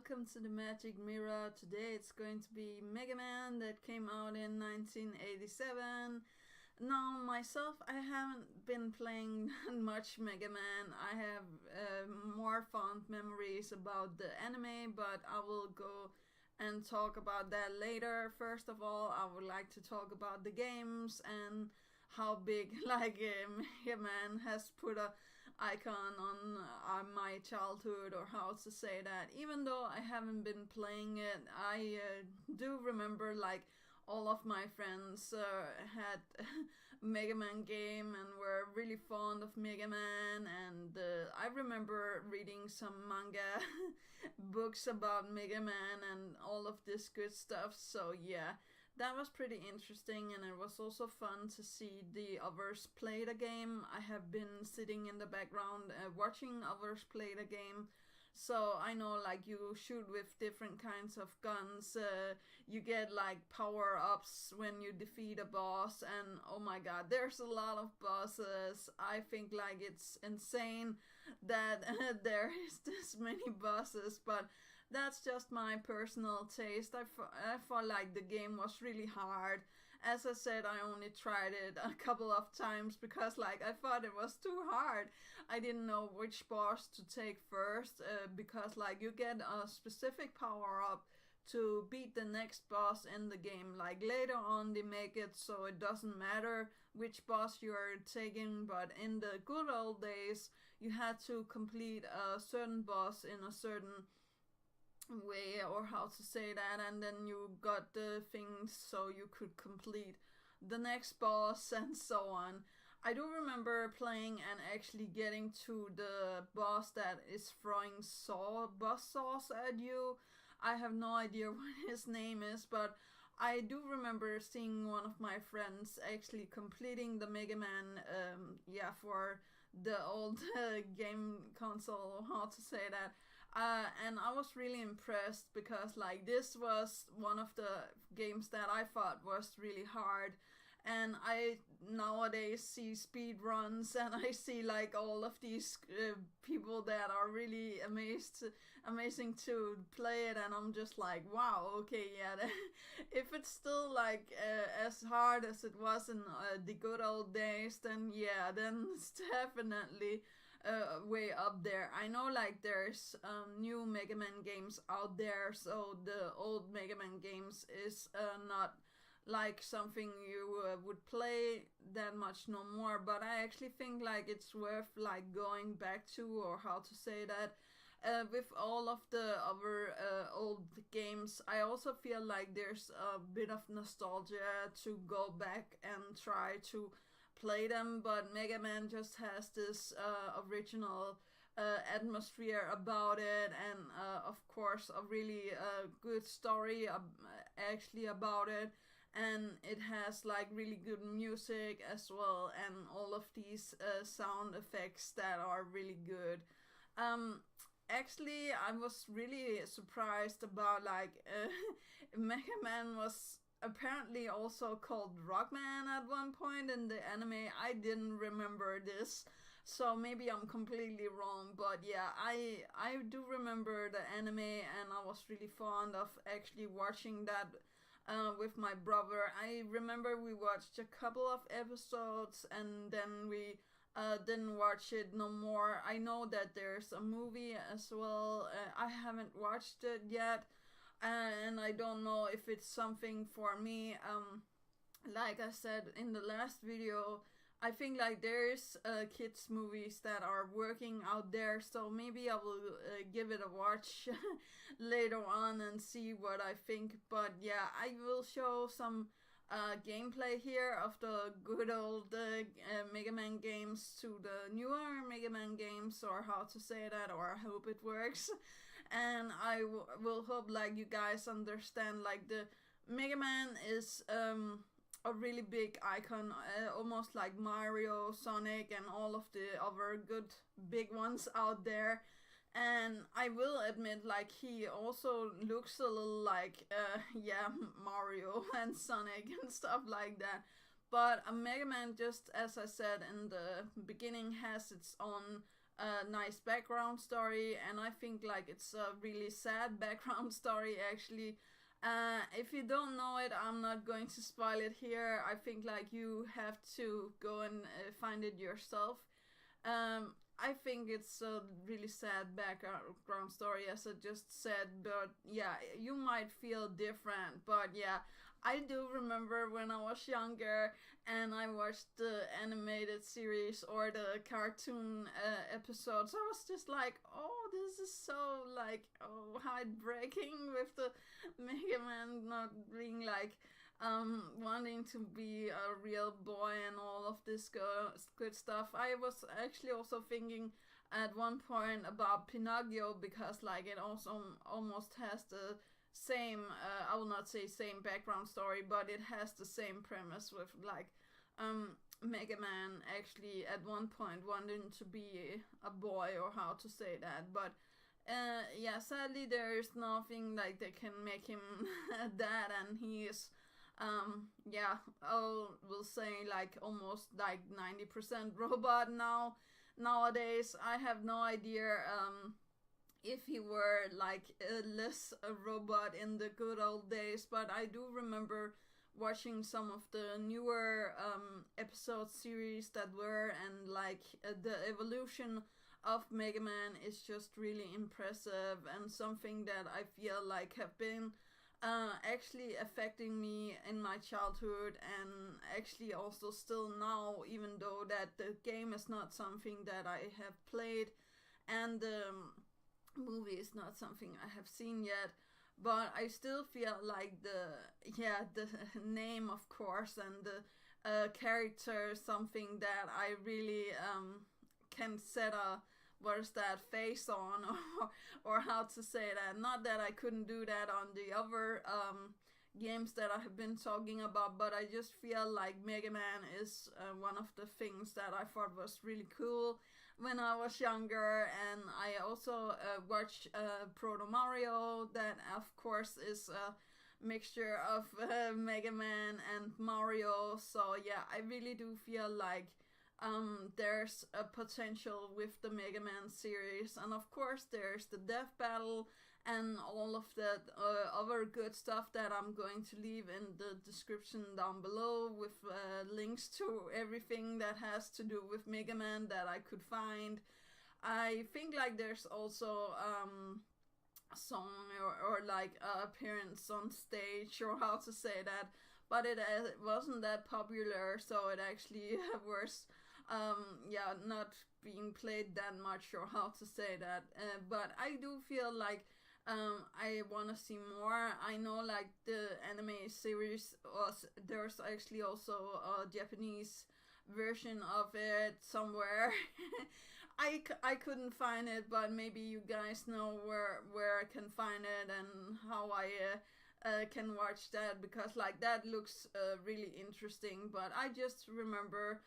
welcome to the Magic Mirror. Today it's going to be Mega Man that came out in 1987. Now, myself, I haven't been playing much Mega Man. I have more fond memories about the anime, but I will go and talk about that later. First of all, I would like to talk about the games and how big Mega Man has put a icon on my childhood, or how to say that. Even though I haven't been playing it, I do remember all of my friends had Mega Man game and were really fond of Mega Man, and I remember reading some manga books about Mega Man and all of this good stuff. So yeah, that was pretty interesting, and it was also fun to see the others play the game. I have been sitting in the background watching others play the game. So I know, you shoot with different kinds of guns. You get power ups when you defeat a boss, and oh my god, there's a lot of bosses. I think it's insane that there is this many bosses, but that's just my personal taste. I felt like the game was really hard. As I said, I only tried it a couple of times because I thought it was too hard. I didn't know which boss to take first because you get a specific power up to beat the next boss in the game. Later on they make it so it doesn't matter which boss you are taking, but in the good old days you had to complete a certain boss in a certain way, or how to say that, and then you got the things so you could complete the next boss and so on. I do remember playing and actually getting to the boss that is throwing bus sauce at you. I have no idea what his name is, but I do remember seeing one of my friends actually completing the Mega Man, for the old game console, how to say that. And I was really impressed because this was one of the games that I thought was really hard. And I nowadays see speed runs, and I see all of these people that are really amazing to play it, and I'm just wow, okay, yeah. If it's still as hard as it was in the good old days, then yeah, then it's definitely way up there. I know there's new Mega Man games out there, so the old Mega Man games is not something you would play that much no more, but I actually think it's worth going back to, or how to say that. With all of the other old games, I also feel there's a bit of nostalgia to go back and try to play them, but Mega Man just has this original atmosphere about it, and of course a really good story actually about it, and it has really good music as well, and all of these sound effects that are really good. um Actually, I was really surprised about Mega Man was apparently also called Rockman at one point in the anime. I didn't remember this, so maybe I'm completely wrong, but yeah, I do remember the anime, and I was really fond of actually watching that with my brother. I remember we watched a couple of episodes, and then we didn't watch it no more. I know that there's a movie as well. I haven't watched it yet, and I don't know if it's something for me. Like I said in the last video, I think there's kids movies that are working out there, so maybe I will give it a watch later on and see what I think. But yeah, I will show some gameplay here of the good old Mega Man games to the newer Mega Man games, or how to say that, or I hope it works. And I will hope you guys understand the Mega Man is a really big icon, almost like Mario, Sonic, and all of the other good big ones out there. And I will admit, he also looks a little Mario and Sonic and stuff like that. But a Mega Man, just as I said in the beginning, has its own a nice background story, and I think like it's a really sad background story actually. If you don't know it, I'm not going to spoil it here. I think like you have to go and find it yourself. I think it's a really sad background story, as I just said, but yeah, you might feel different. But yeah, I do remember when I was younger and I watched the animated series or the cartoon episodes. I was just like, oh, this is so like, oh, heartbreaking with the Mega Man not being like wanting to be a real boy and all of this good stuff. I was actually also thinking at one point about Pinocchio, because like it also almost has the same I will not say same background story, but it has the same premise with like Mega Man actually at one point wanting to be a boy, or how to say that. But yeah, sadly there is nothing like that can make him that, and he is yeah, I will say like almost like 90% robot nowadays. I have no idea if he were like less a robot in the good old days, but I do remember watching some of the newer episode series that were, and like the evolution of Mega Man is just really impressive, and something that I feel like have been actually affecting me in my childhood, and actually also still now, even though that the game is not something that I have played, and the movie is not something I have seen yet. But I still feel like the name, of course, and the character, something that I really can set a what is that face on, or how to say that. Not that I couldn't do that on the other games that I have been talking about, but I just feel like Mega Man is one of the things that I thought was really cool when I was younger. And I also watched Proto Mario, that of course is a mixture of Mega Man and Mario. So yeah, I really do feel like there's a potential with the Mega Man series, and of course there's the Death Battle and all of that other good stuff that I'm going to leave in the description down below, with links to everything that has to do with Mega Man that I could find. I think like there's also song, or like appearance on stage, or how to say that, but it wasn't that popular, so it actually was yeah, not being played that much, or how to say that. But I do feel like I want to see more. I know like the anime series was, there's actually also a Japanese version of it somewhere. I couldn't find it, but maybe you guys know where I can find it and how I can watch that, because like that looks really interesting. But I just remember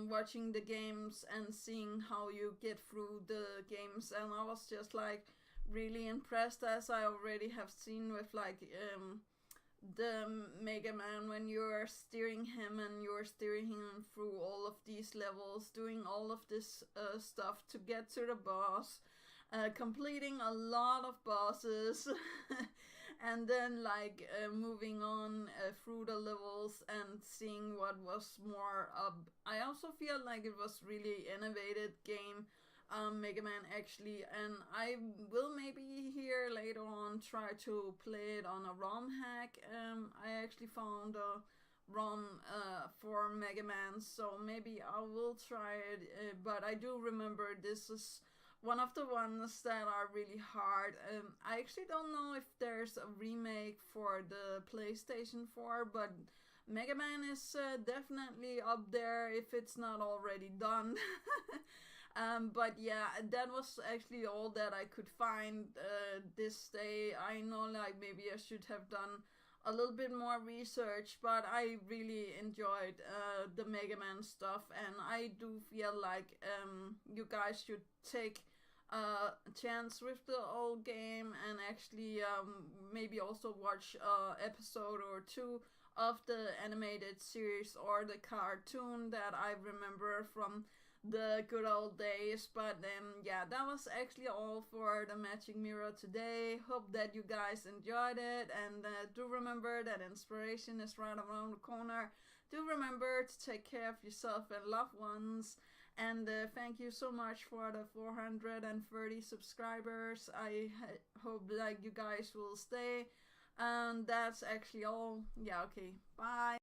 watching the games and seeing how you get through the games, and I was just like really impressed, as I already have seen with like the Mega Man, when you're steering him and you're steering him through all of these levels, doing all of this stuff to get to the boss, completing a lot of bosses, and then like moving on through the levels and seeing what was more up. I also feel like it was really innovative game, Mega Man actually, and I will maybe here later on try to play it on a ROM hack. I actually found a ROM for Mega Man, so maybe I will try it. But I do remember this is one of the ones that are really hard. I actually don't know if there's a remake for the PlayStation 4, but Mega Man is definitely up there if it's not already done. But yeah, that was actually all that I could find this day. I know like maybe I should have done a little bit more research, but I really enjoyed the Mega Man stuff, and I do feel like you guys should take a chance with the old game, and actually maybe also watch a episode or two of the animated series or the cartoon that I remember from the good old days. But yeah, that was actually all for the Magic Mirror today. Hope that you guys enjoyed it, and do remember that inspiration is right around the corner. Do remember to take care of yourself and loved ones. And thank you so much for the 430 subscribers. I hope that you guys will stay. And that's actually all. Yeah, okay. Bye.